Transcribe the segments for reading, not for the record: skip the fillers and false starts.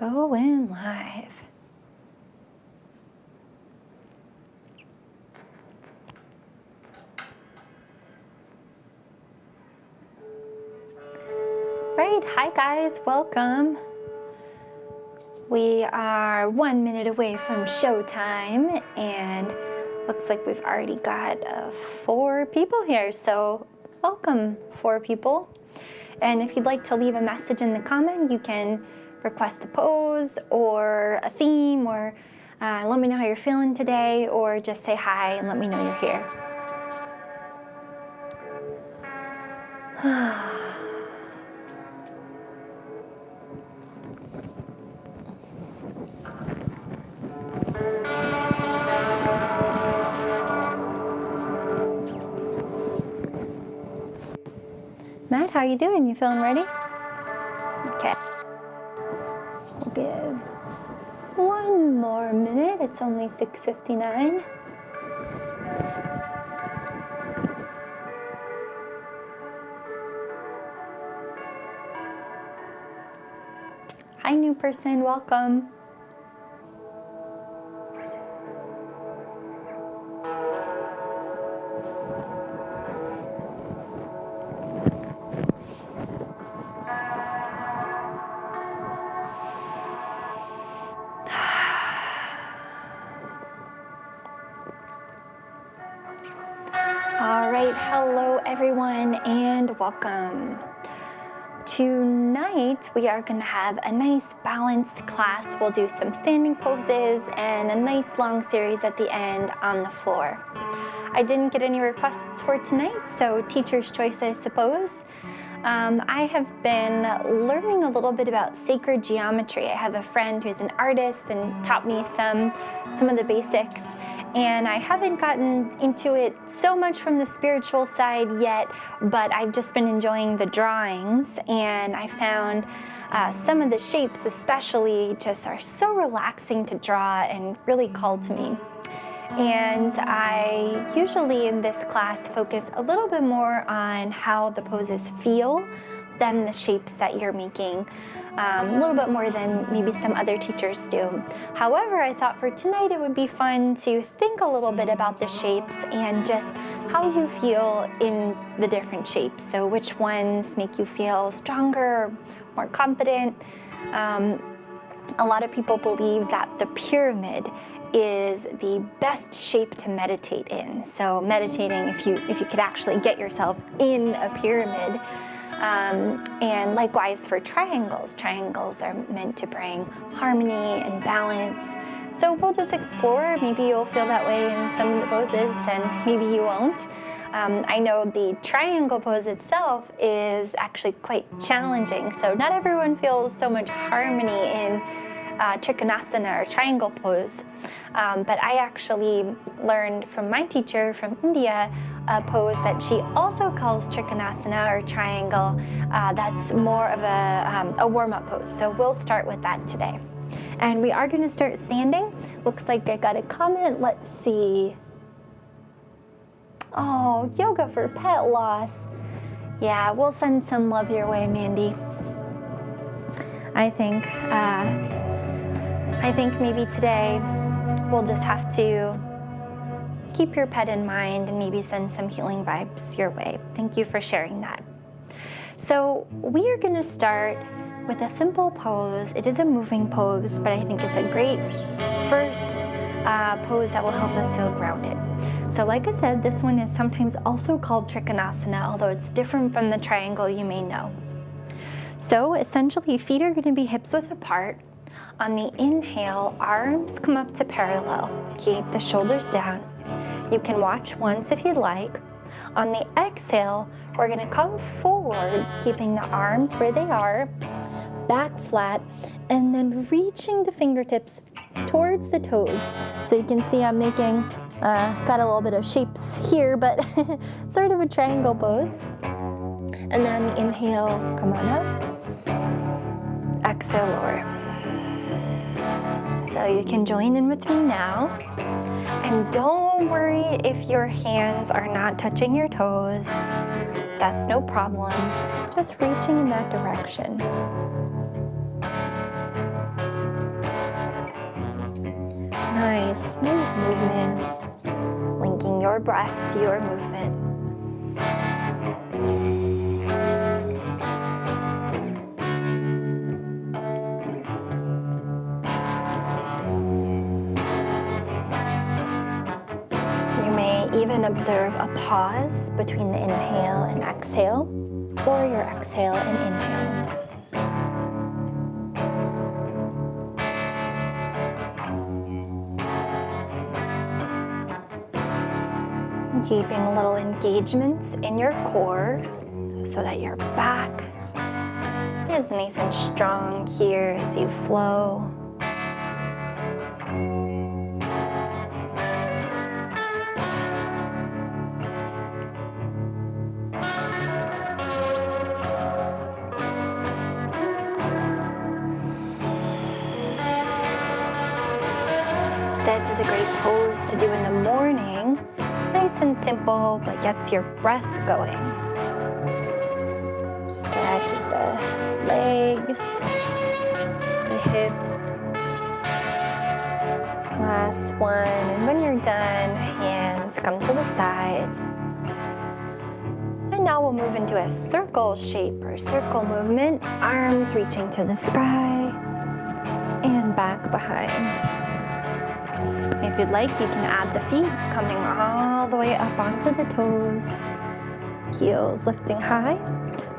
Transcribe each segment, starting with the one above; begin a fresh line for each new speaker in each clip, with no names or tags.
Going live. Right, hi guys, welcome. We are 1 minute away from showtime and looks like we've already got 4 people here, so welcome 4 people. And if you'd like to leave a message in the comment, you can request a pose or a theme, or let me know how you're feeling today, or just say hi and let me know you're here. Matt, how you doing? You feeling ready? Okay. We'll give 1 more minute. It's only 6:59. Hi, new person. Welcome. All right, hello everyone and welcome. Tonight we are going to have a nice balanced class. We'll do some standing poses and a nice long series at the end on the floor. I didn't get any requests for tonight, so teacher's choice, I suppose. I have been learning a little bit about sacred geometry. I have a friend who's an artist and taught me some of the basics. And I haven't gotten into it so much from the spiritual side yet, but I've just been enjoying the drawings, and I found some of the shapes especially just are so relaxing to draw and really call to me. And I usually in this class focus a little bit more on how the poses feel than the shapes that you're making, a little bit more than maybe some other teachers do. However, I thought for tonight it would be fun to think a little bit about the shapes and just how you feel in the different shapes. So which ones make you feel stronger, more confident. A lot of people believe that the pyramid is the best shape to meditate in. So meditating, if you could actually get yourself in a pyramid. And likewise for triangles. Triangles are meant to bring harmony and balance. So we'll just explore. Maybe you'll feel that way in some of the poses and maybe you won't. I know the triangle pose itself is actually quite challenging. So not everyone feels so much harmony in Trikonasana or triangle pose. But I actually learned from my teacher from India a pose that she also calls Trikonasana or triangle. That's more of a warm-up pose. So we'll start with that today. And we are going to start standing. Looks like I got a comment. Let's see. Oh, yoga for pet loss. Yeah, we'll send some love your way, Mandy. I think maybe today we'll just have to keep your pet in mind and maybe send some healing vibes your way. Thank you for sharing that. So we are going to start with a simple pose. It is a moving pose, but I think it's a great first pose that will help us feel grounded. So like I said, this one is sometimes also called Trikonasana, although it's different from the triangle you may know. So essentially, feet are going to be hips width apart. On the inhale, arms come up to parallel. Keep the shoulders down. You can watch once if you'd like. On the exhale, we're going to come forward, keeping the arms where they are, back flat, and then reaching the fingertips towards the toes. So you can see I'm making, got a little bit of shapes here, but sort of a triangle pose. And then on the inhale, come on up. Exhale, lower. So you can join in with me now. And don't worry if your hands are not touching your toes. That's no problem. Just reaching in that direction. Nice, smooth movements, linking your breath to your movement. You may even observe a pause between the inhale and exhale, or your exhale and inhale. Keeping a little engagement in your core so that your back is nice and strong here as you flow. This is a great pose to do in the morning. Nice and simple, but gets your breath going. Stretches the legs, the hips. Last one, and when you're done, hands come to the sides. And now we'll move into a circle shape or circle movement. Arms reaching to the sky and back behind. If you'd like, you can add the feet coming all the way up onto the toes, heels lifting high.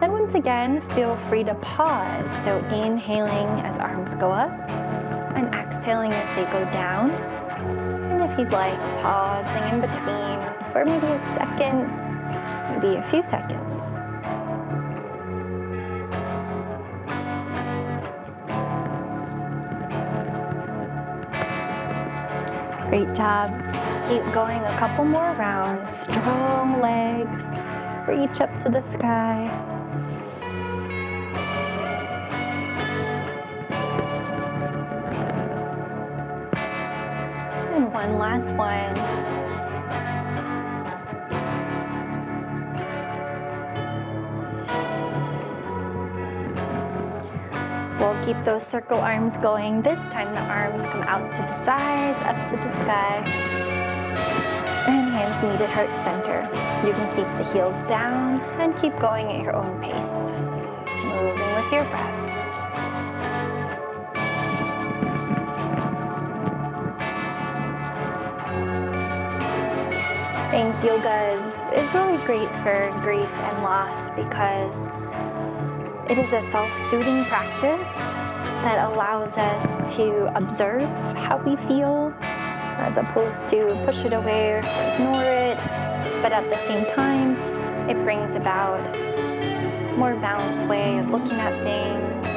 And once again, feel free to pause. So inhaling as arms go up and exhaling as they go down. And if you'd like, pausing in between for maybe a second, maybe a few seconds. Great job. Keep going a couple more rounds. Strong legs. Reach up to the sky. And one last one. We'll keep those circle arms going. This time the arms come out to the sides, up to the sky. And hands meet at heart center. You can keep the heels down and keep going at your own pace. Moving with your breath. Think yoga is really great for grief and loss because it is a self-soothing practice that allows us to observe how we feel as opposed to push it away or ignore it. But at the same time, it brings about a more balanced way of looking at things,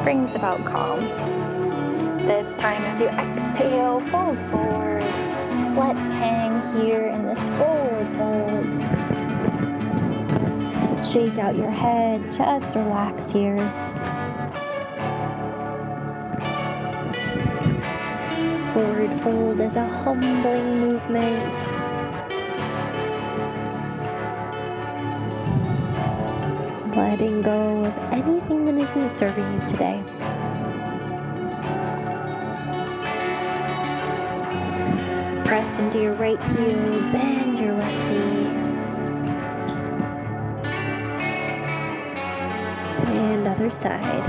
brings about calm. This time as you exhale, fold forward. Let's hang here in this forward fold. Shake out your head, just relax here. Forward fold is a humbling movement. Letting go of anything that isn't serving you today. Press into your right heel, bend your left knee. And other side.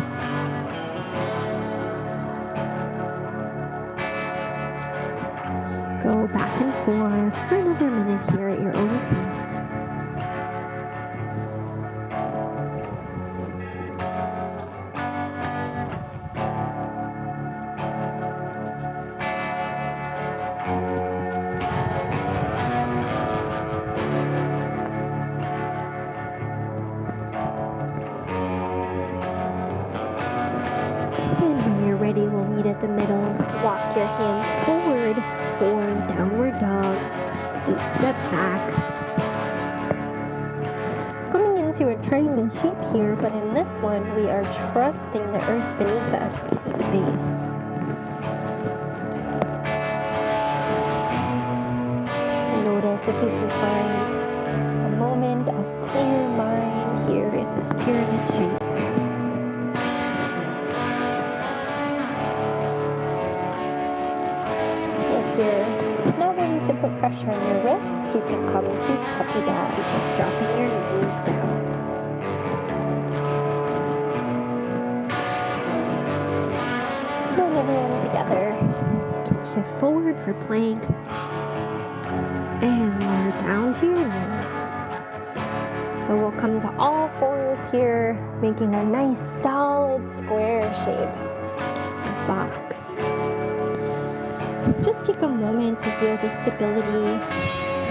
Go back and forth for another minute here at your own pace. Ready, we'll meet at the middle. Walk your hands forward for downward dog. Feet step back. Coming into a triangle shape here, but in this one, we are trusting the earth beneath us to be the base. Notice if you can find a moment of clear mind here in this pyramid shape. pressure on your wrists, you can come to puppy dog, just dropping your knees down. Then everyone together can shift forward for plank and lower down to your knees. So we'll come to all fours here, making a nice solid square shape, box. Just take a moment to feel the stability,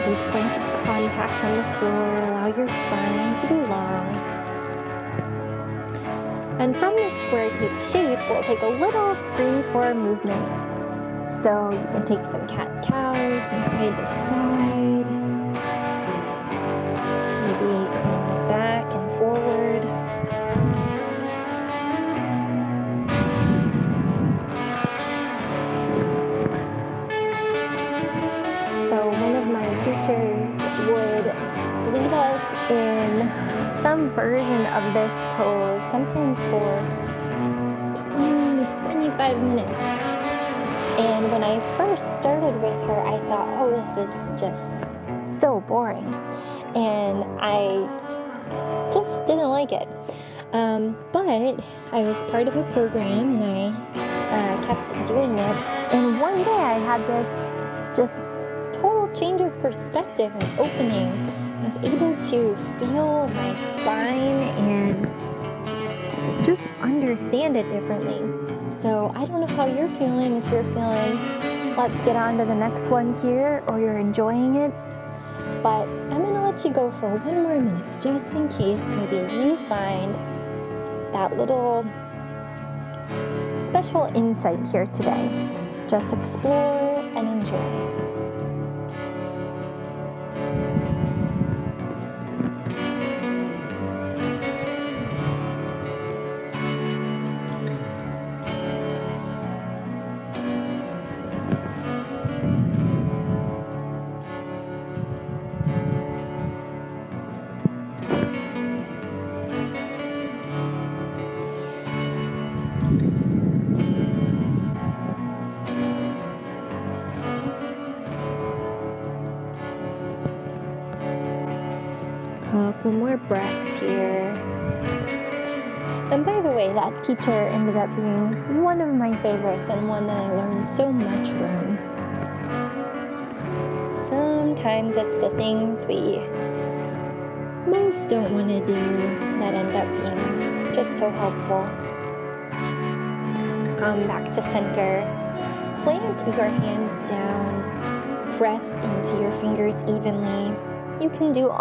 those points of contact on the floor. Allow your spine to be long. And from this square shape, we'll take a little free-form movement. So you can take some cat-cows, some side to side. Maybe coming back and forward. So one of my teachers would lead us in some version of this pose, sometimes for 20-25 minutes. And when I first started with her, I thought, oh, this is just so boring. And I just didn't like it. But I was part of a program and I kept doing it. And one day I had this just total change of perspective and opening. I was able to feel my spine and just understand it differently. So I don't know how you're feeling, if you're feeling, let's get on to the next one here, or you're enjoying it. But I'm gonna let you go for one more minute, just in case maybe you find that little special insight here today. Just explore and enjoy. Couple more breaths here. And by the way, that teacher ended up being one of my favorites and one that I learned so much from. Sometimes it's the things we most don't want to do that end up being just so helpful. Come back to center. Plant your hands down. Press into your fingers evenly. You can do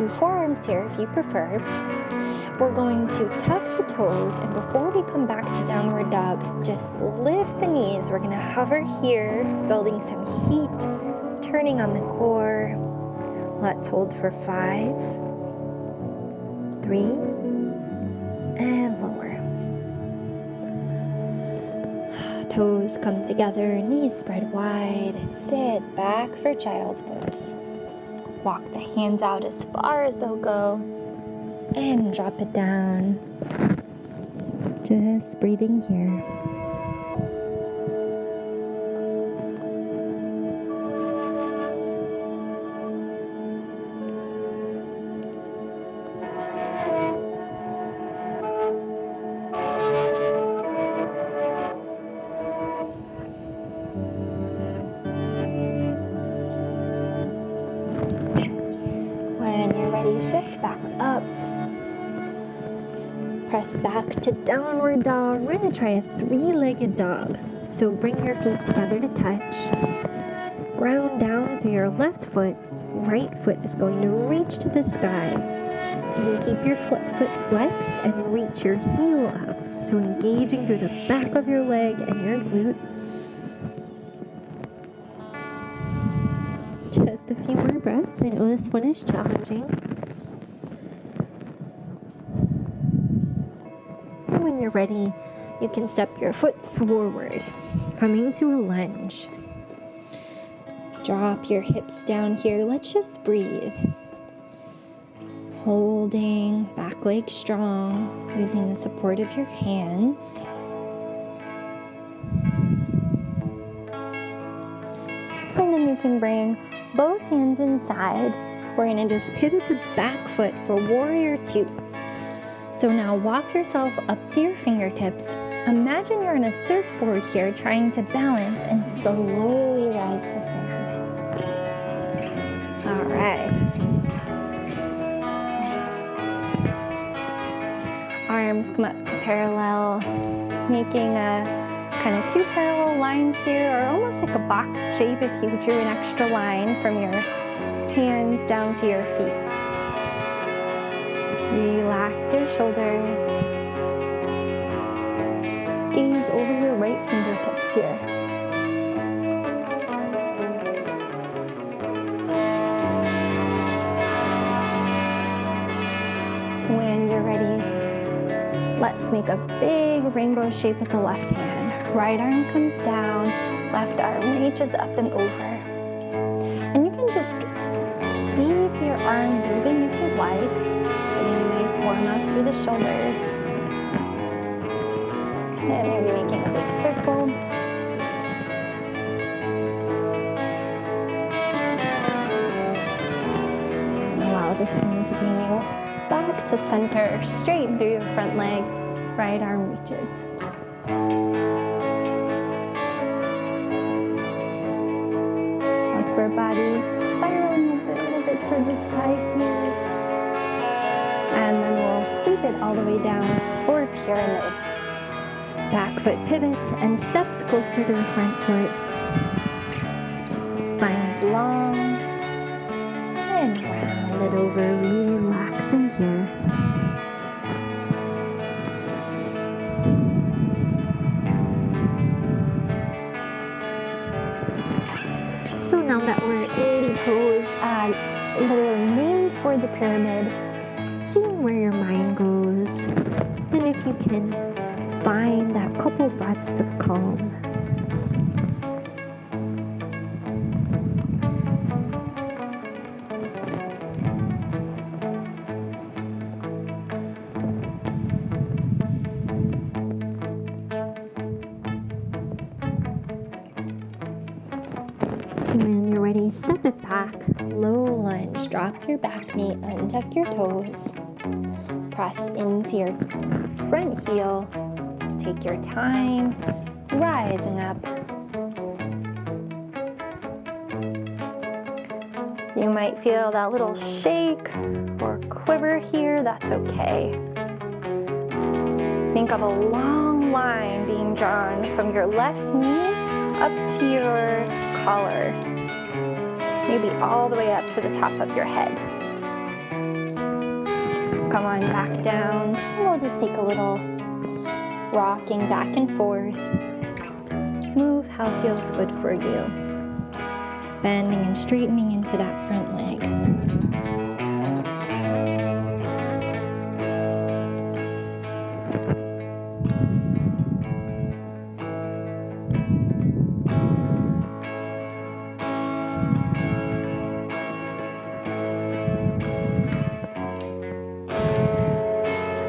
forearms here if you prefer. We're going to tuck the toes, and before we come back to downward dog, just lift the knees. We're gonna hover here, building some heat, turning on the core. Let's hold for 5, 3, and lower. Toes come together, knees spread wide. Sit back for child's pose. Walk the hands out as far as they'll go and drop it down. Just breathing here. Shift back up. Press back to downward dog. We're going to try a 3-legged dog. So bring your feet together to touch. Ground down through your left foot. Right foot is going to reach to the sky. You can keep your foot flexed and reach your heel up. So engaging through the back of your leg and your glute. Just a few more breaths. I know this one is challenging. When you're ready, you can step your foot forward, coming to a lunge. Drop your hips down here. Let's just breathe. Holding, back leg strong, using the support of your hands. And then you you can bring both hands inside. We're gonna just pivot the back foot for warrior two. So now walk yourself up to your fingertips. Imagine you're on a surfboard here trying to balance and slowly rise to stand. All right. Arms come up to parallel, making a kind of two parallel lines here, or almost like a box shape if you drew an extra line from your hands down to your feet. Relax your shoulders. Gaze over your right fingertips here. When you're ready, let's make a big rainbow shape with the left hand. Right arm comes down, left arm reaches up and over. And you can just keep your arm moving if you'd like, getting a nice warm up through the shoulders. And maybe making a big circle. And allow this one to bring you back to center, straighten through your front leg, right arm reaches. Upper body spiraling a little bit towards the sky here. And then we'll sweep it all the way down for pyramid. Back foot pivots and steps closer to the front foot. Spine is long. And round it over, relaxing here. So now that we're in the pose, literally named for the pyramid, seeing where your mind goes, and if you can find that couple breaths of calm. When you're ready, step it back, low lunge, drop your back knee, untuck your toes, press into your front heel, take your time, rising up. You might feel that little shake or quiver here, that's okay. Think of a long line being drawn from your left knee up to your collar, maybe all the way up to the top of your head. Come on back down, and we'll just take a little rocking back and forth. Move how feels good for you. Bending and straightening into that front leg.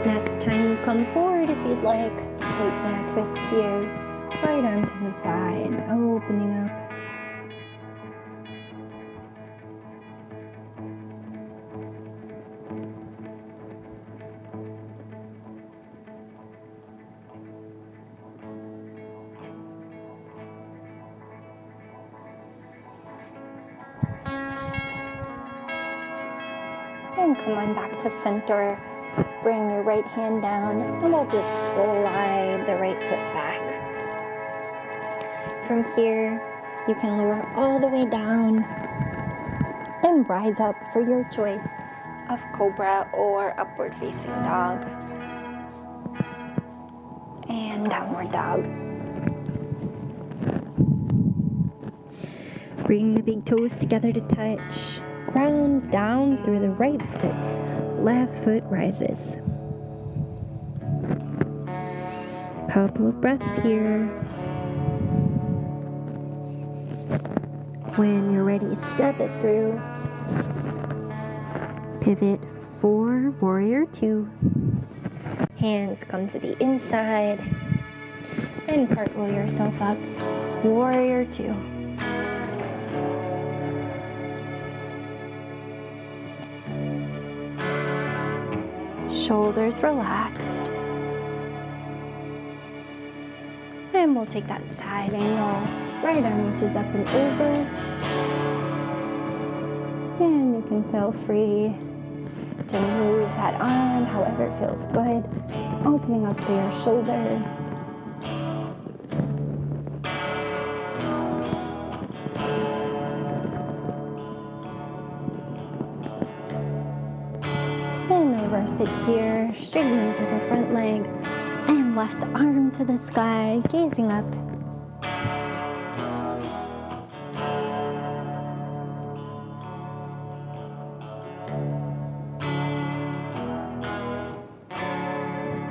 Next time you come forward, if you'd like, taking a twist here, right arm to the thigh and opening up. And come on back to center. Bring your right hand down, and we'll just slide the right foot back. From here, you can lower all the way down and rise up for your choice of cobra or upward facing dog. And downward dog. Bring the big toes together to touch. Ground down through the right foot. Left foot rises. Couple of breaths here. When you're ready, step it through. Pivot for warrior two. Hands come to the inside. And cartwheel yourself up. Warrior two. Shoulders relaxed. And we'll take that side angle. Right arm reaches up and over. And you can feel free to move that arm however it feels good. Opening up your shoulder. And reverse it here, straightening through the front leg. And left arm to the sky, gazing up.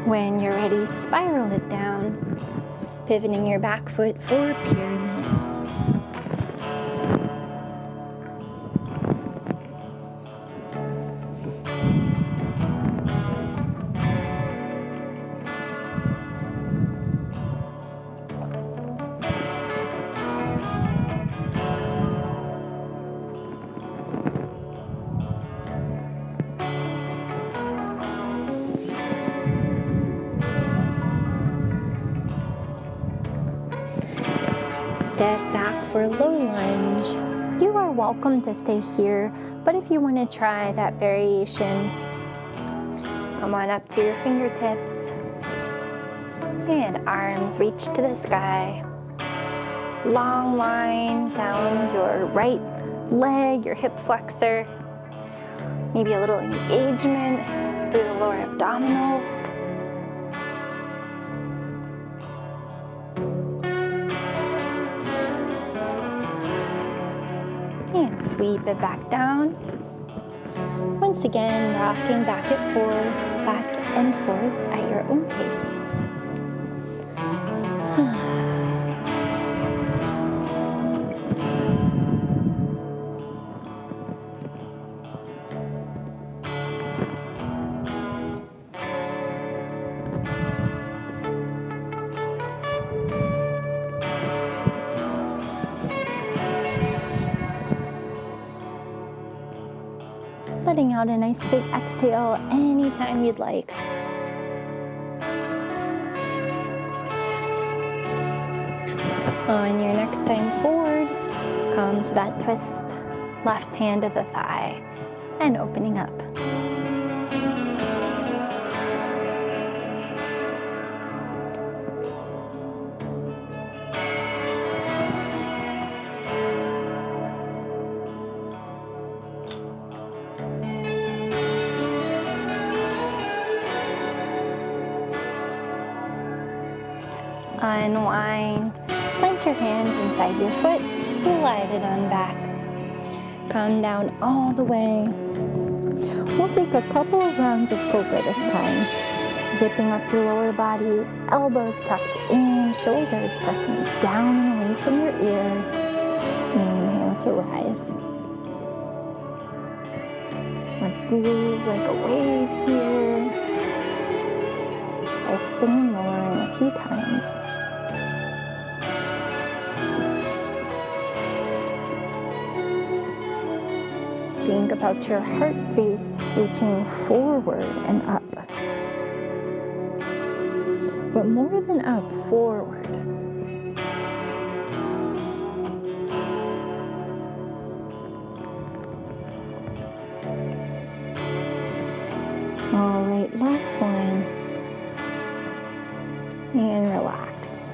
When you're ready, spiral it down, pivoting your back foot for pyramid. Step back for low lunge. You are welcome to stay here, but if you want to try that variation, come on up to your fingertips and arms reach to the sky. Long line down your right leg, your hip flexor. Maybe a little engagement through the lower abdominals. And sweep it back down. Once again, rocking back and forth at your own pace. Letting out a nice big exhale anytime you'd like. On your next time forward, come to that twist, left hand to the thigh, and opening up. Unwind, plant your hands inside your foot, slide it on back. Come down all the way. We'll take a couple of rounds of Cobra this time. Zipping up your lower body, elbows tucked in, shoulders pressing down and away from your ears. Inhale to rise. Let's move like a wave here. Lifting and lowering a few times. Think about your heart space reaching forward and up. But more than up, forward. All right, last one. And relax.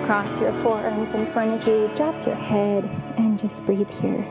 Cross your forearms in front of you, drop your head, and just breathe here.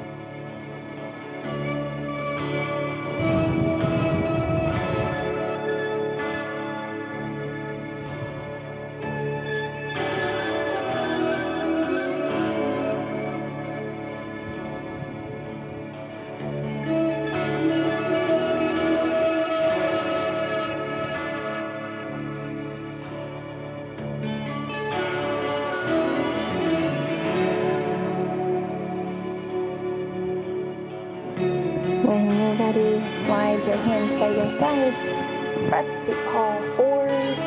When you're ready, slide your hands by your sides, press to all fours,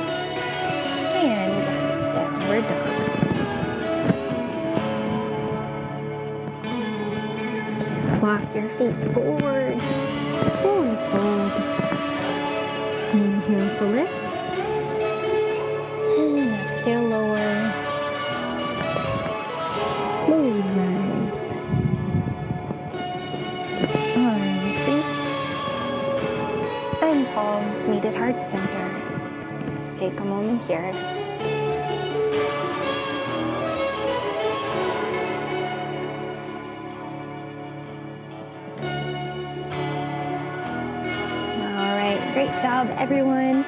and downward dog. Walk your feet forward, forward fold, to lift. And exhale, lower. Slowly rise. Arms reach. And palms meet at heart center. Take a moment here. All right, great job, everyone.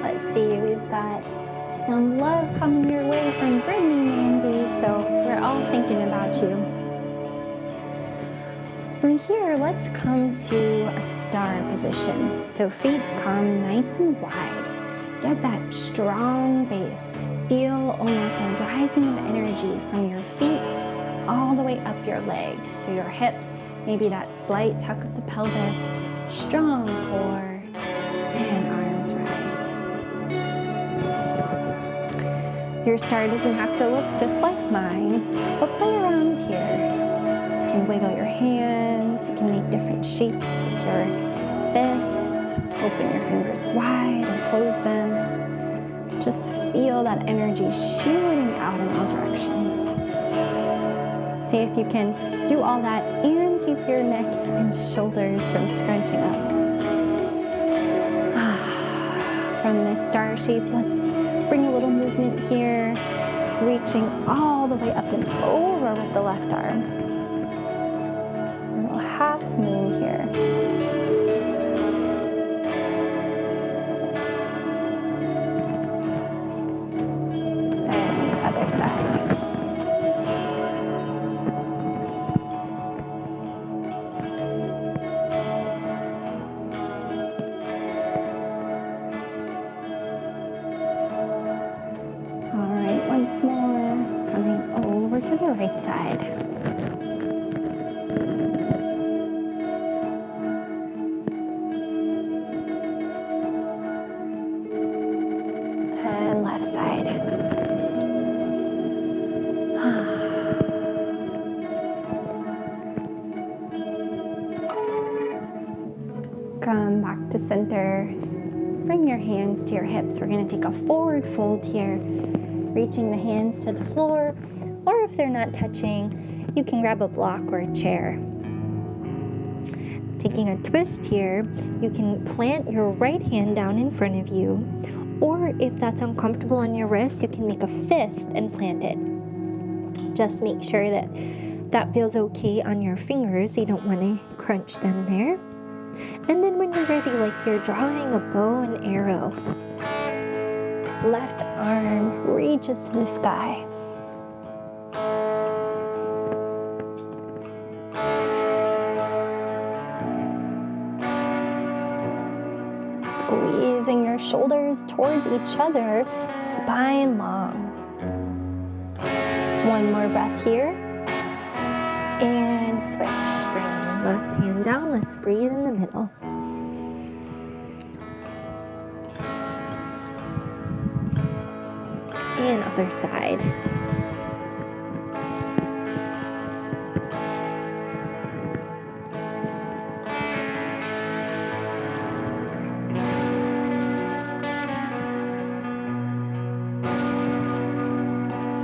Let's see, we've got some love coming your way from Brittany and Andy, so we're all thinking about you. From here, let's come to a star position. So feet come nice and wide. Get that strong base. Feel almost a rising of energy from your feet all the way up your legs, through your hips, maybe that slight tuck of the pelvis, strong core, and arms rise. Your star doesn't have to look just like mine, but play around here. You can wiggle your hands, you can make different shapes with your fists, open your fingers wide and close them. Just feel that energy shooting out in all directions. See if you can do all that and keep your neck and shoulders from scrunching up. From this star shape, let's bring a little movement here, reaching all the way up and over with the left arm. A little half moon here. And other side. Once more, coming over to the right side. And left side. Come back to center. Bring your hands to your hips. We're going to take a forward fold here, reaching the hands to the floor, or if they're not touching, you can grab a block or a chair. Taking a twist here, you can plant your right hand down in front of you, or if that's uncomfortable on your wrist, you can make a fist and plant it. Just make sure that that feels okay on your fingers. You don't want to crunch them there. And then when you're ready, like you're drawing a bow and arrow, left arm reaches to the sky. Squeezing your shoulders towards each other, spine long. One more breath here. And switch. Bring left hand down. Let's breathe in the middle. And other side.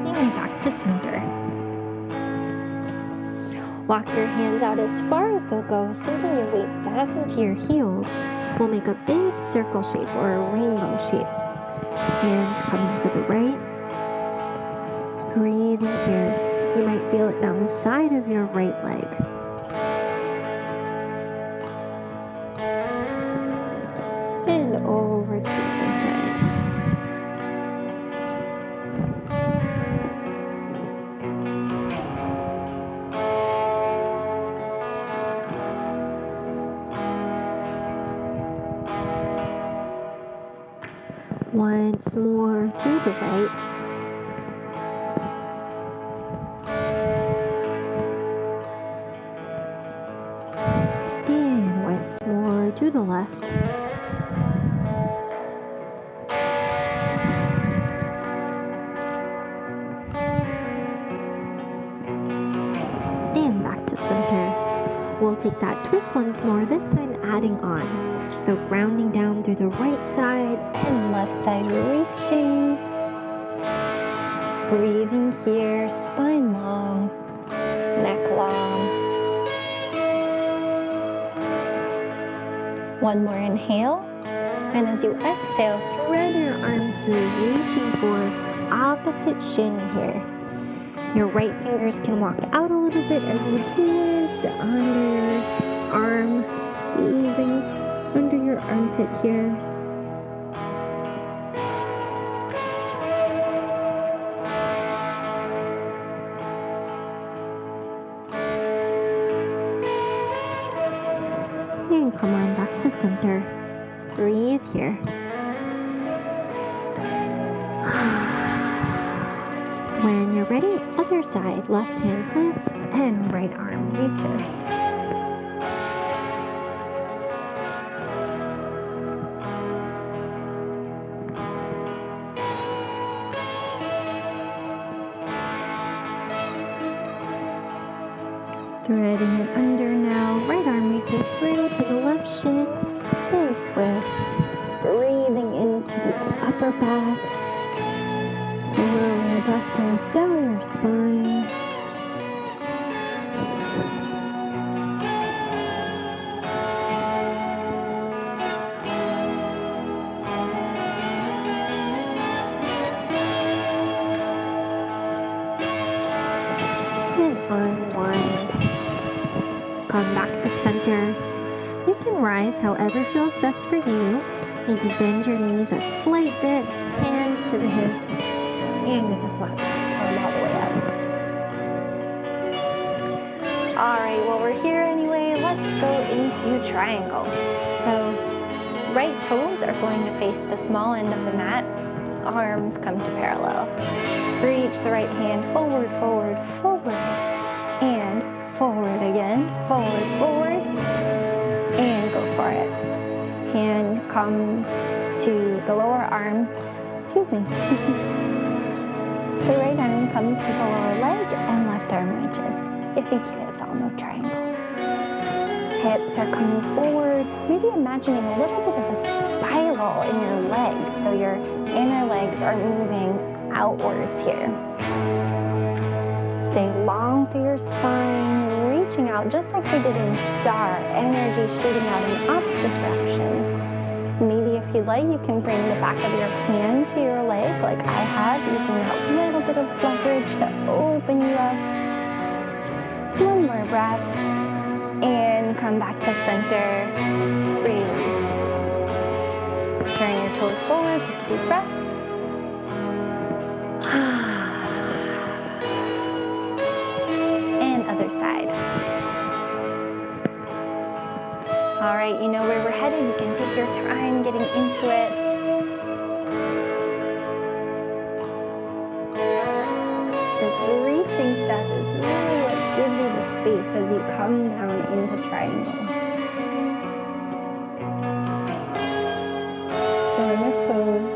And back to center. Walk your hands out as far as they'll go, sinking your weight back into your heels. We'll make a big circle shape or a rainbow shape. Hands coming to the right. Breathing here. You might feel it down the side of your right leg. And over to the other side. Once more to the right. And once more to the left. And back to center. We'll
we'll take that twist once more, this time adding on. So grounding down through the right side and left side, reaching. Breathing here, spine long, neck long. One more inhale. And as you exhale, thread your arm through, reaching for opposite shin here. Your right fingers can walk out a little bit as you twist under your arm, easing under your armpit here. And come on back to center. Breathe here. When you're ready, other side, left hand plants and right arm reaches. Threading it under now, right arm reaches through to the left shin, big twist, breathing into the upper back, allowing your breath move down your spine. And unwind. Come back to center. You can rise however feels best for you. Maybe bend your knees a slight bit, hands to the hips, and with a flat back, come all the way up. All right, well, we're here anyway. Let's go into triangle. So right toes are going to face the small end of the mat. Arms come to parallel. Reach the right hand forward, forward, forward, and forward again, forward, forward, and go for it. Hand comes to the lower arm, excuse me. The right arm comes to the lower leg and left arm reaches. I think you guys all know triangle. Hips are coming forward, maybe imagining a little bit of a spiral in your legs, so your inner legs are moving outwards here. Stay long through your spine, reaching out just like we did in Star, energy shooting out in opposite directions. Maybe if you'd like, you can bring the back of your hand to your leg like I have, using that little bit of leverage to open you up. One more breath, and come back to center, release. Turn your toes forward, take a deep breath. Other side. All right, you know where we're headed. You can take your time getting into it. This reaching step is really what gives you the space as you come down into triangle. So in this pose,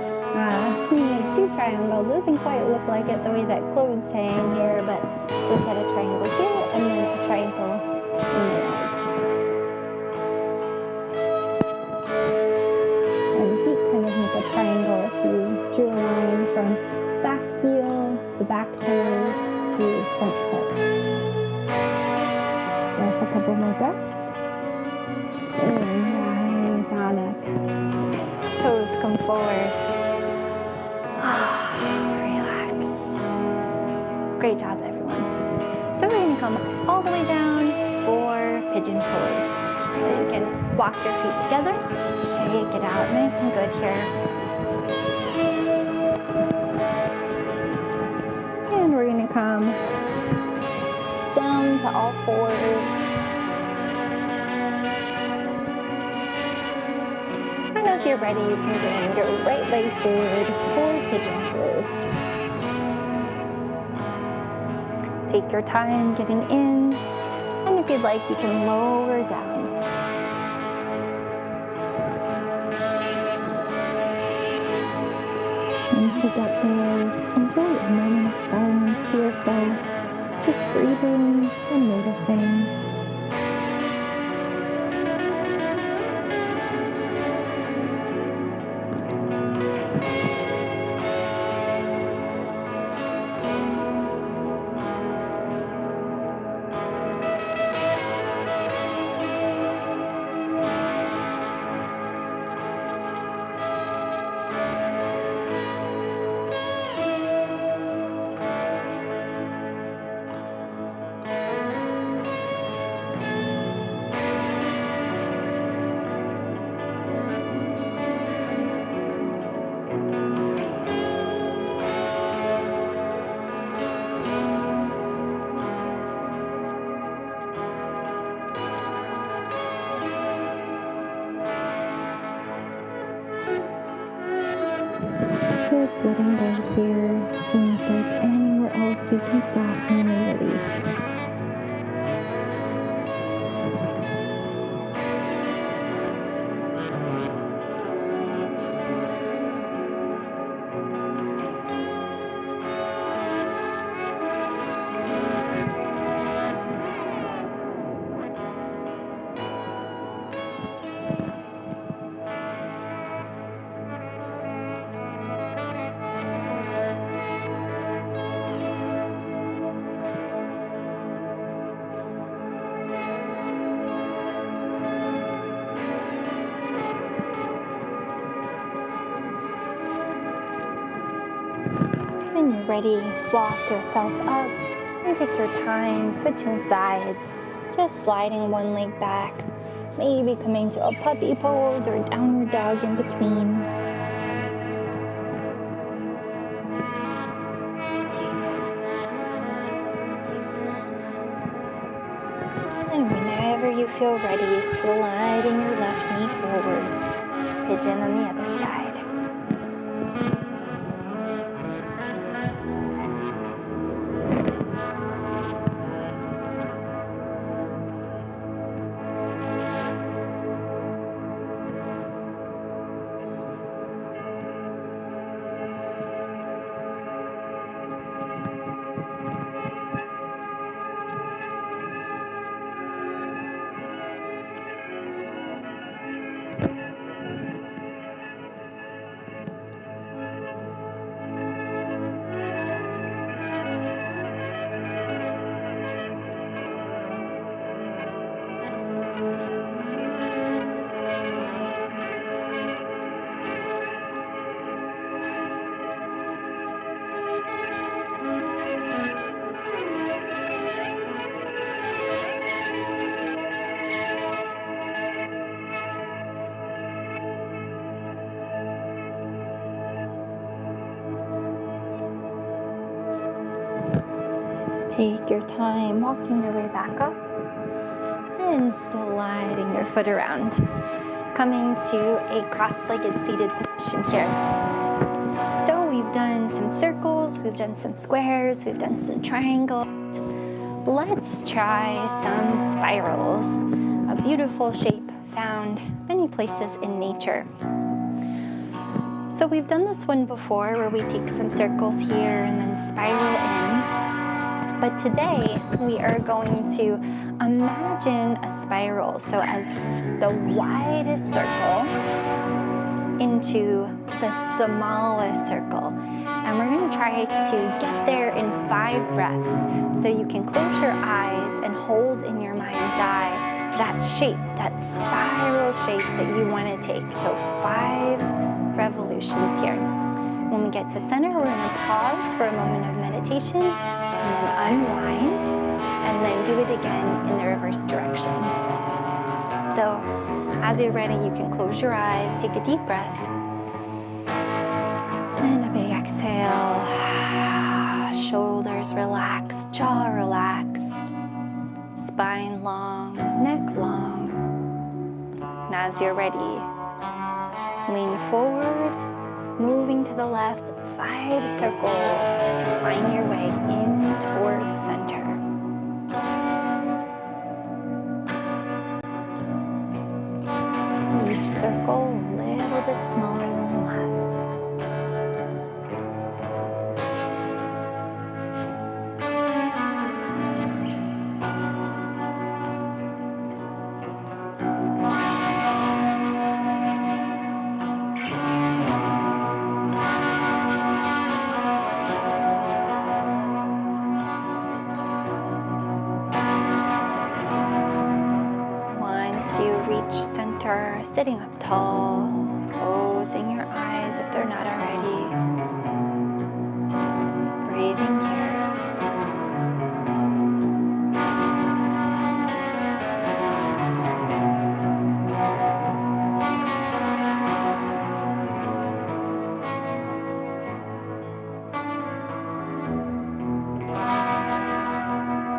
we make two triangles. It doesn't quite look like it the way that Chloe's saying here, but we've got a triangle here and then a triangle in the legs. And the feet kind of make a triangle if you drew a line from back heel to back toes to front foot. Just a couple more breaths. And rise on up. Toes come forward. Relax. Great job, everyone. So we're going to come all the way down for pigeon pose. So you can walk your feet together, shake it out nice and good here. And we're going to come down to all fours. And as you're ready, you can bring your right leg forward for pigeon pose. Take your time getting in, and if you'd like, you can lower down. Once you get there, enjoy a moment of silence to yourself, just breathing and noticing. Just letting go here, seeing if there's anywhere else you can soften and release. When you're ready, walk yourself up and take your time switching sides, just sliding one leg back, maybe coming to a puppy pose or downward dog in between. And whenever you feel ready, sliding your left knee forward, pigeon on the other side. Take your time walking your way back up and sliding your foot around. Coming to a cross-legged seated position here. So we've done some circles, we've done some squares, we've done some triangles. Let's try some spirals, a beautiful shape found many places in nature. So we've done this one before where we take some circles here and then spiral in. But today we are going to imagine a spiral. So as the widest circle into the smallest circle. And we're going to try to get there in 5 breaths. So you can close your eyes and hold in your mind's eye that shape, that spiral shape that you want to take. So 5 revolutions here. When we get to center, we're going to pause for a moment of meditation and then unwind and then do it again in the reverse direction. So as you're ready, you can close your eyes, take a deep breath, and a big exhale. Shoulders relaxed, jaw relaxed, spine long, neck long. And as you're ready, lean forward, moving to the left, 5 circles to find your way in towards center. Each circle a little bit smaller than the last. Once you reach center, sitting up tall, closing your eyes if they're not already. Breathing here.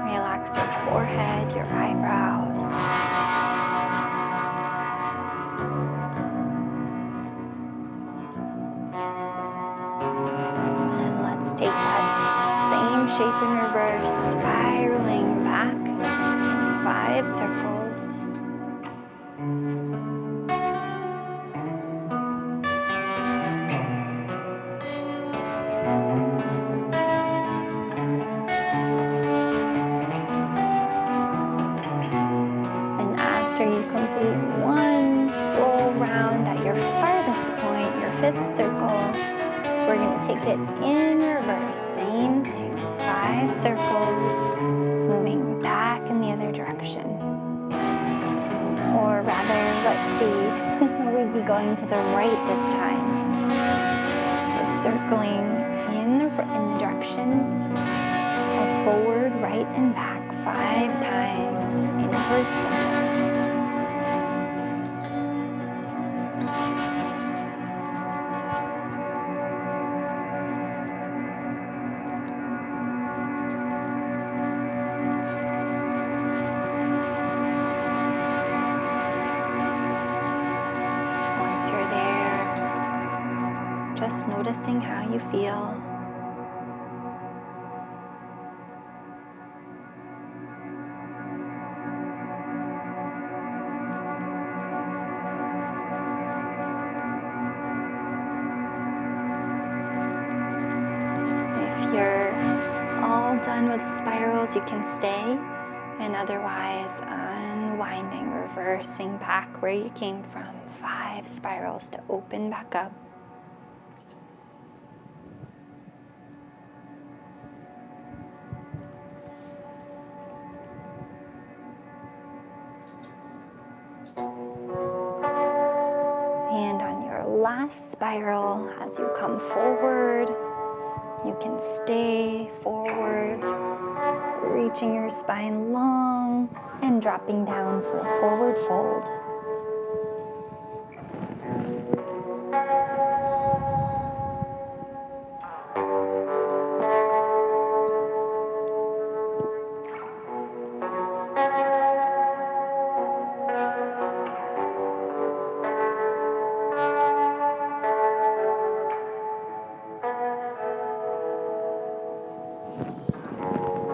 Relax your forehead, your eyebrows.
shape in reverse, spiraling back in 5 circles. And after you complete one full round at your farthest point, your 5th circle, we're going to take it in reverse. Same thing. 5 circles, moving back in the other direction. Or rather, let's see, we'd be going to the right this time. So circling in the direction of forward, right, and back 5 times inward center. Once you're there, just noticing how you feel. If you're all done with spirals, you can stay, and otherwise unwinding, reversing back where you came from. 5 spirals to open back up. And on your last spiral, as you come forward, you can stay forward, reaching your spine long and dropping down for a forward fold.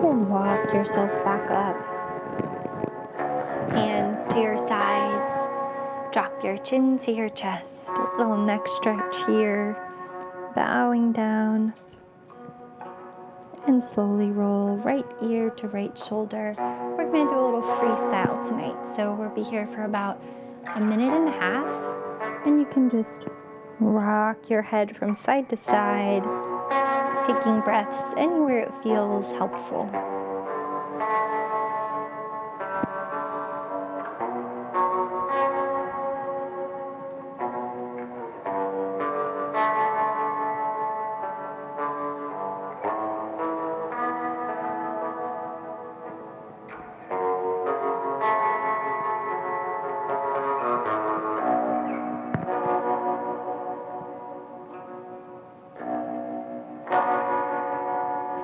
And walk yourself back up. Hands to your sides. Drop your chin to your chest. Little neck stretch here. Bowing down. And slowly roll right ear to right shoulder. We're going to do a little freestyle tonight. So we'll be here for about 1.5 minutes. And you can just rock your head from side to side, taking breaths anywhere it feels helpful.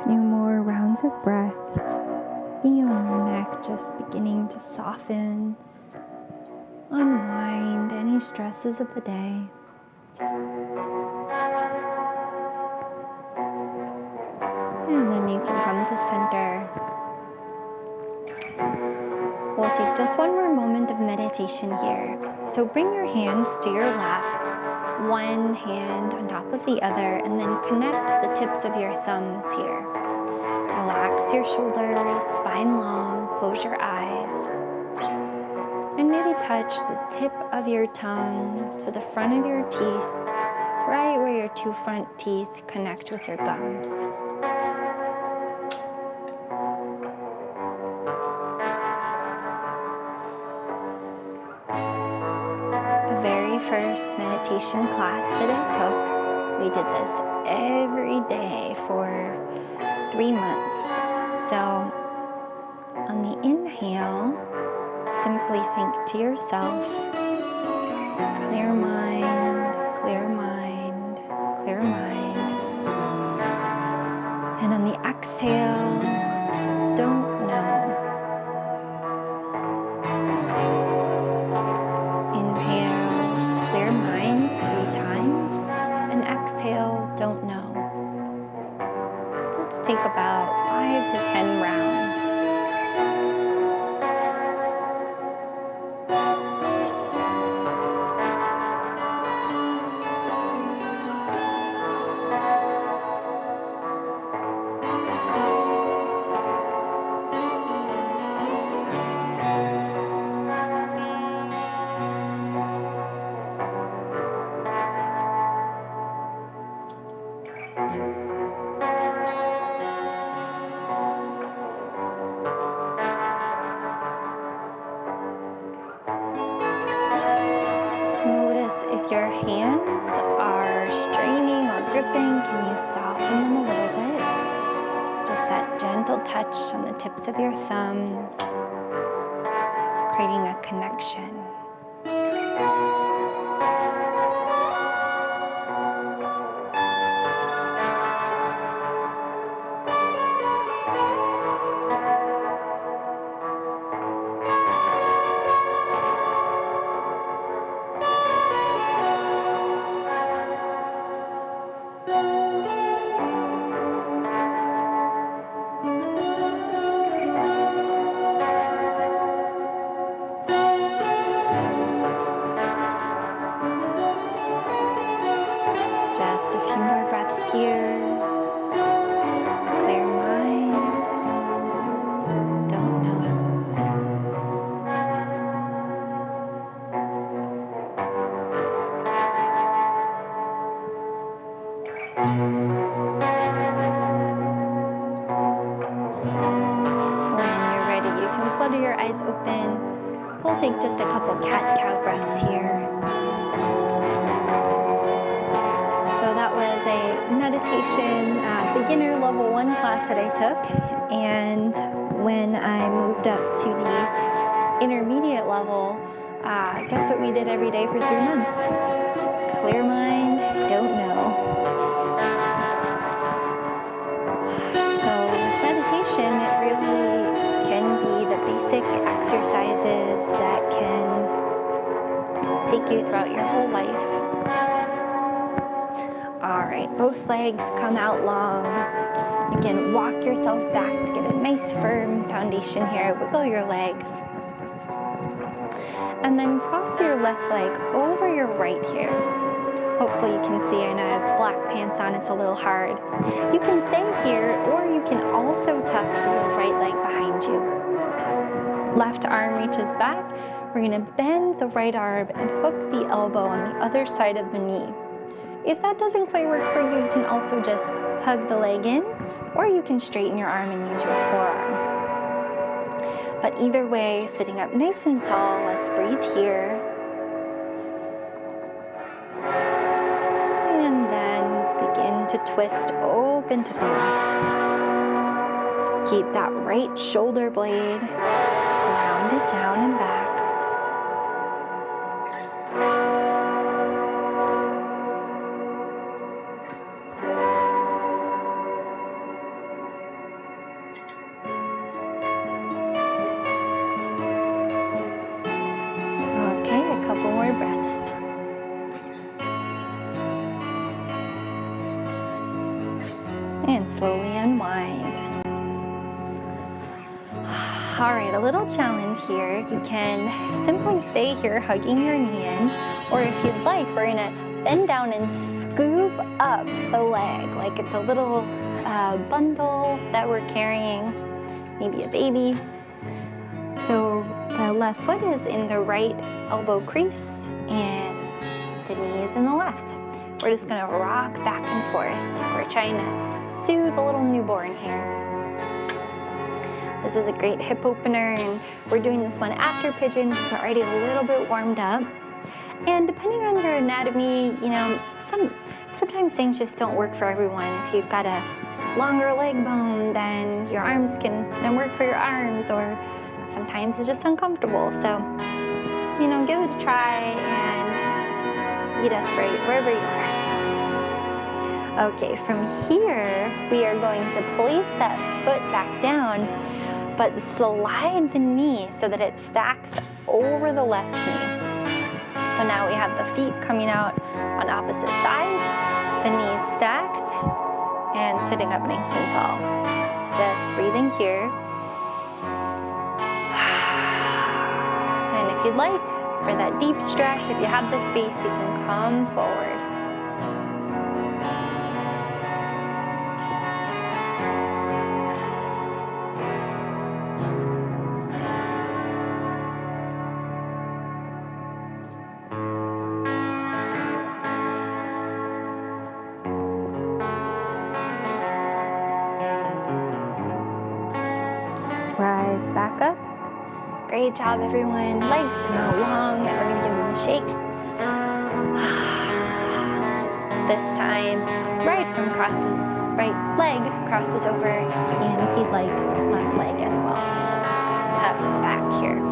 Few more rounds of breath, feeling your neck just beginning to soften, unwind any stresses of the day. And then you can come to center. We'll take just one more moment of meditation here. So bring your hands to your lap, one hand on top of the other, and then connect the tips of your thumbs here. Relax your shoulders, spine long, close your eyes. And maybe touch the tip of your tongue to the front of your teeth, right where your 2 front teeth connect with your gums. The very first meditation class that I took, we did this every day for 3 months. So on the inhale, simply think to yourself, clear mind, clear mind, clear mind. And on the exhale, don't know. Inhale, clear mind 3 times, and exhale, don't know. Let's take about 5 to 10 rounds. Notice if your hands are straining or gripping, can you soften them a little bit? Just that gentle touch on the tips of your thumbs, creating a connection. Just a few more breaths here. Clear mind. Don't know. When you're ready, you can flutter your eyes open. We'll take just a couple cat-cow breaths here. So that was a meditation beginner level 1 class that I took, and when I moved up to the intermediate level, guess what we did every day for 3 months? Clear mind, don't know. So with meditation, it really can be the basic exercises that can take you throughout your whole life. All right, both legs come out long. Again, walk yourself back to get a nice firm foundation here. Wiggle your legs. And then cross your left leg over your right here. Hopefully you can see, I know I have black pants on, it's a little hard. You can stay here, or you can also tuck your right leg behind you. Left arm reaches back. We're gonna bend the right arm and hook the elbow on the other side of the knee. If that doesn't quite work for you, you can also just hug the leg in, or you can straighten your arm and use your forearm. But either way, sitting up nice and tall, let's breathe here. And then begin to twist open to the left. Keep that right shoulder blade grounded down and back. Couple more breaths. And slowly unwind. All right, a little challenge here. You can simply stay here hugging your knee in, or if you'd like, we're gonna bend down and scoop up the leg like it's a little bundle that we're carrying, maybe a baby. So the left foot is in the right elbow crease and the knee is in the left. We're just gonna rock back and forth like we're trying to soothe a little newborn here. This is a great hip opener, and we're doing this one after pigeon because we're already a little bit warmed up. And depending on your anatomy, you know, sometimes things just don't work for everyone. If you've got a longer leg bone, then your arms can then work for your arms, or sometimes it's just uncomfortable. So, you know, give it a try and meet us right wherever you are. Okay, from here, we are going to place that foot back down, but slide the knee so that it stacks over the left knee. So now we have the feet coming out on opposite sides, the knees stacked, and sitting up nice and tall. Just breathing here. And if you'd like, for that deep stretch, if you have the space, you can come forward. Rise back up. Great job, everyone. Legs come out long, and we're gonna give them a shake. This time, right arm crosses, right leg crosses over, and if you'd like, left leg as well. Tucks back here.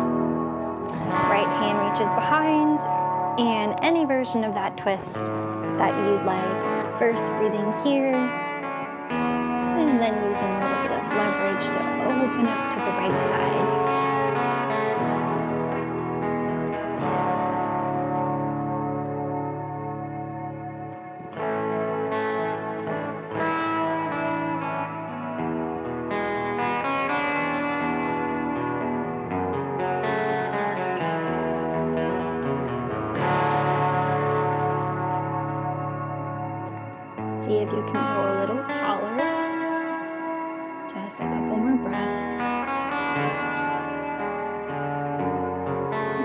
Right hand reaches behind, and any version of that twist that you'd like. First, breathing here, and then using a little bit of leverage to open up to the right side. See if you can go a little taller. Just a couple more breaths.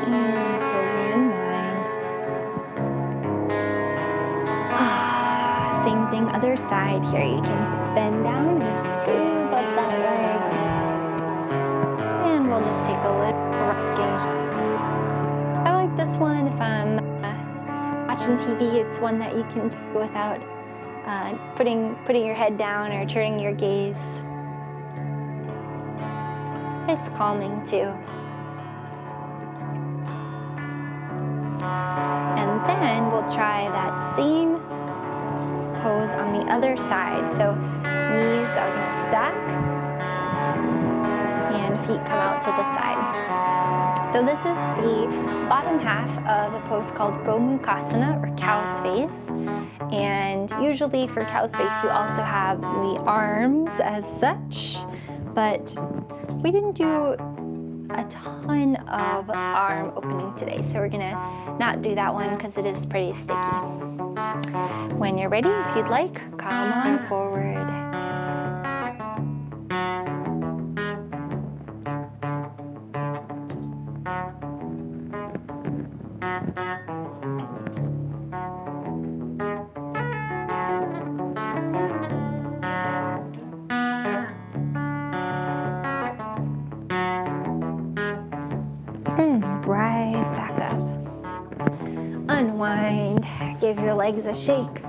And slowly unwind. Same thing, other side here. You can bend down and scoop up that leg. And we'll just take a little rocking. I like this one if I'm watching TV. It's one that you can do without putting your head down or turning your gaze. It's calming too. And then we'll try that same pose on the other side. So knees are going to stack and feet come out to the side. So this is the bottom half of a pose called Gomukhasana, or cow's face. And usually for cow's face, you also have the arms as such, but we didn't do a ton of arm opening today, so we're gonna not do that one because it is pretty sticky. When you're ready, if you'd like, come on forward. And rise back up. Unwind, give your legs a shake.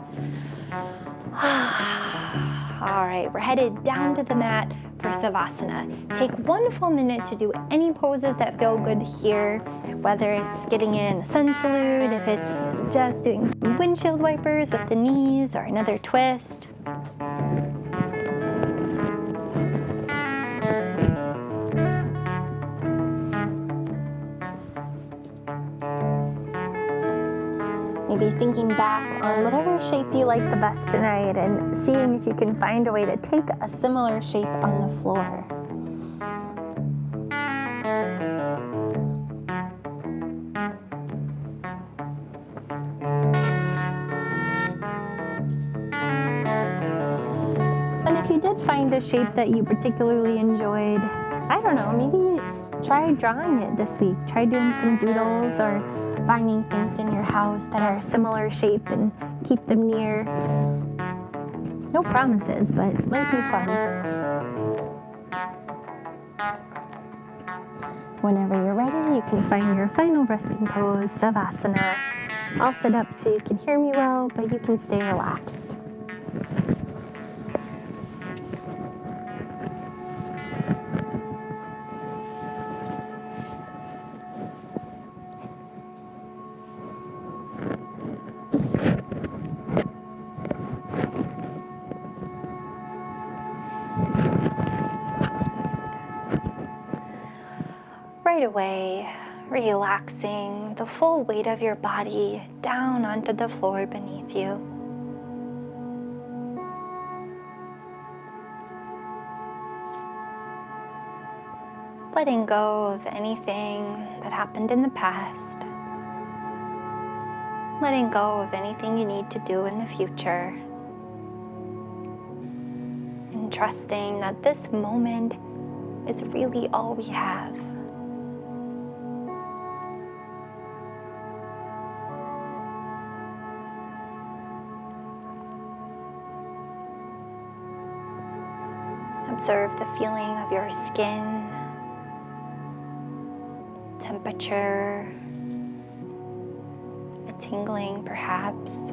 All right, we're headed down to the mat for Savasana. Take 1 full minute to do any poses that feel good here, whether it's getting in a sun salute, if it's just doing some windshield wipers with the knees, or another twist. Maybe thinking back on whatever shape you like the best tonight and seeing if you can find a way to take a similar shape on the floor. And if you did find a shape that you particularly enjoyed, I don't know, maybe try drawing it this week. Try doing some doodles or finding things in your house that are similar shape and keep them near. No promises, but it might be fun. Whenever you're ready, you can find your final resting pose, Savasana. I'll sit up so you can hear me well, but you can stay relaxed. Right away, relaxing the full weight of your body down onto the floor beneath you. letting go of anything that happened in the past, letting go of anything you need to do in the future, and trusting that this moment is really all we have. Observe the feeling of your skin, temperature, a tingling perhaps.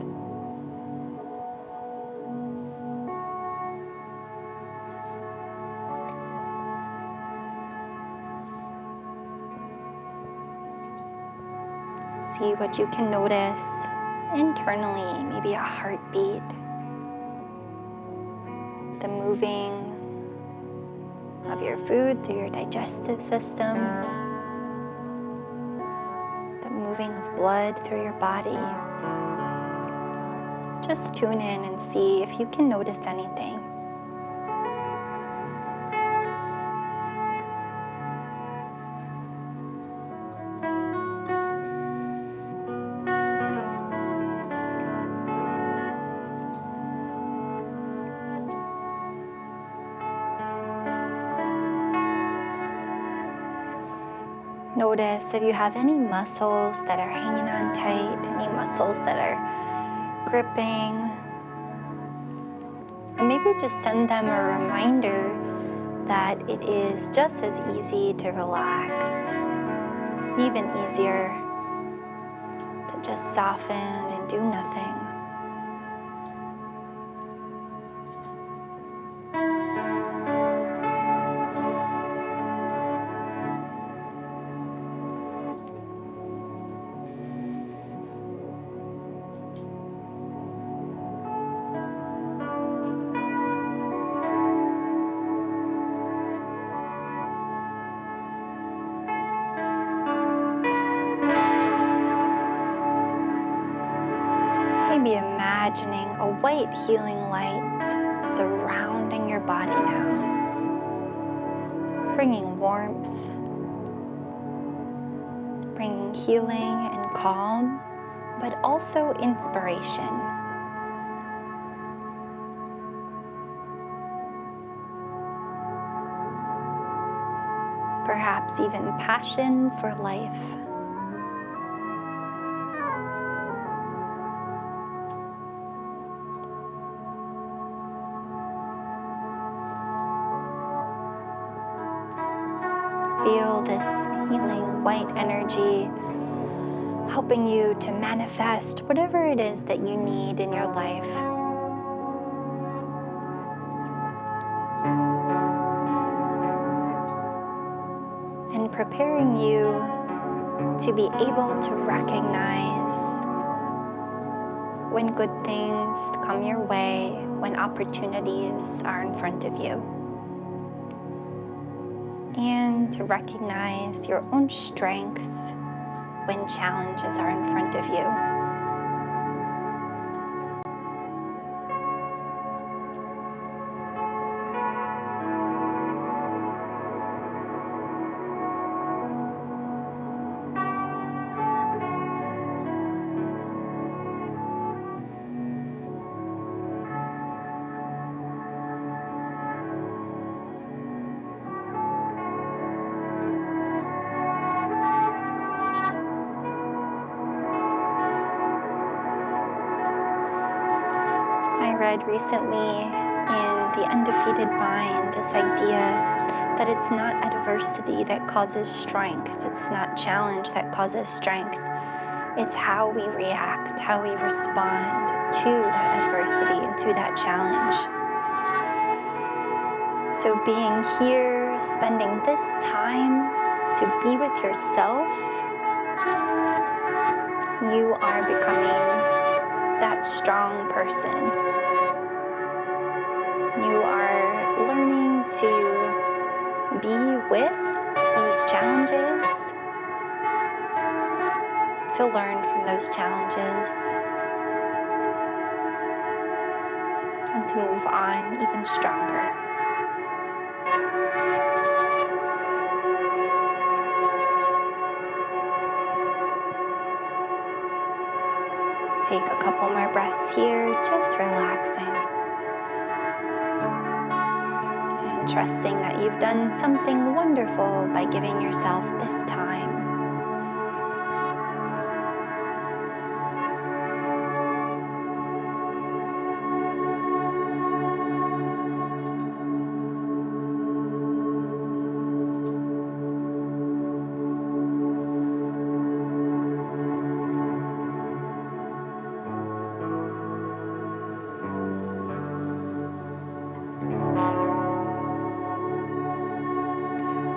See what you can notice internally, maybe a heartbeat, the moving of your food through your digestive system, the moving of blood through your body. Just tune in and see if you can notice anything. Notice if you have any muscles that are hanging on tight, any muscles that are gripping. And maybe just send them a reminder that it is just as easy to relax, even easier to just soften and do nothing. Maybe imagining a white healing light surrounding your body now, bringing warmth, bringing healing and calm, but also inspiration. Perhaps even passion for life. Feel this healing white energy helping you to manifest whatever it is that you need in your life. And preparing you to be able to recognize when good things come your way, when opportunities are in front of you. And to recognize your own strength when challenges are in front of you. I read recently in The Undefeated Mind this idea that it's not adversity that causes strength, it's not challenge that causes strength, it's how we react, how we respond to that adversity and to that challenge. So being here, spending this time to be with yourself, you are becoming that strong person. You are learning to be with those challenges, to learn from those challenges, and to move on even stronger. take a couple more breaths here, just relaxing. And trusting that you've done something wonderful by giving yourself this time.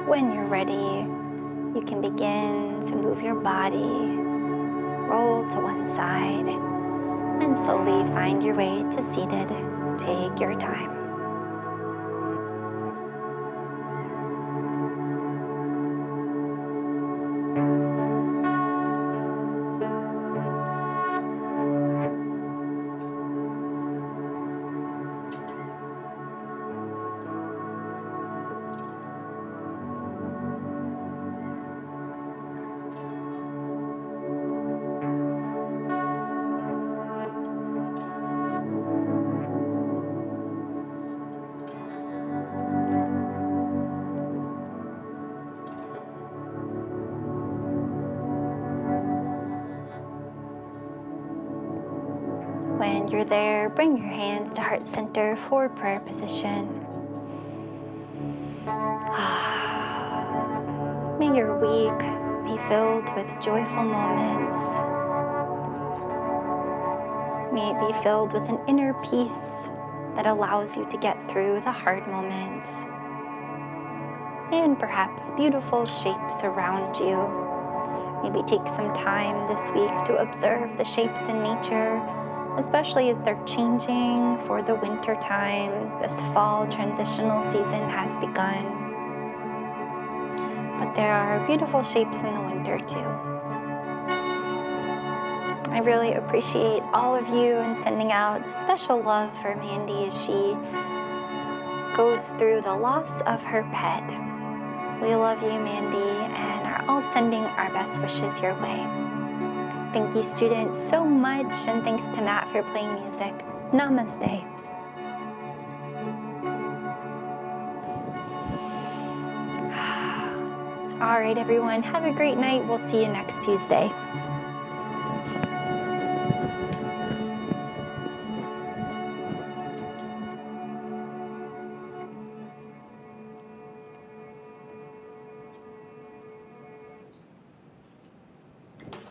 When you're ready, you can begin to move your body, roll to one side, and slowly find your way to seated. Take your time. When you're there, bring your hands to heart center for prayer position. May your week be filled with joyful moments. May it be filled with an inner peace that allows you to get through the hard moments. And perhaps beautiful shapes around you. Maybe take some time this week to observe the shapes in nature, especially as they're changing for the winter time. This fall transitional season has begun. But there are beautiful shapes in the winter too. I really appreciate all of you and sending out special love for Mandy as she goes through the loss of her pet. We love you, Mandy, and are all sending our best wishes your way. Thank you, students, so much, and thanks to Matt for playing music. Namaste. All right, everyone, have a great night. We'll see you next Tuesday.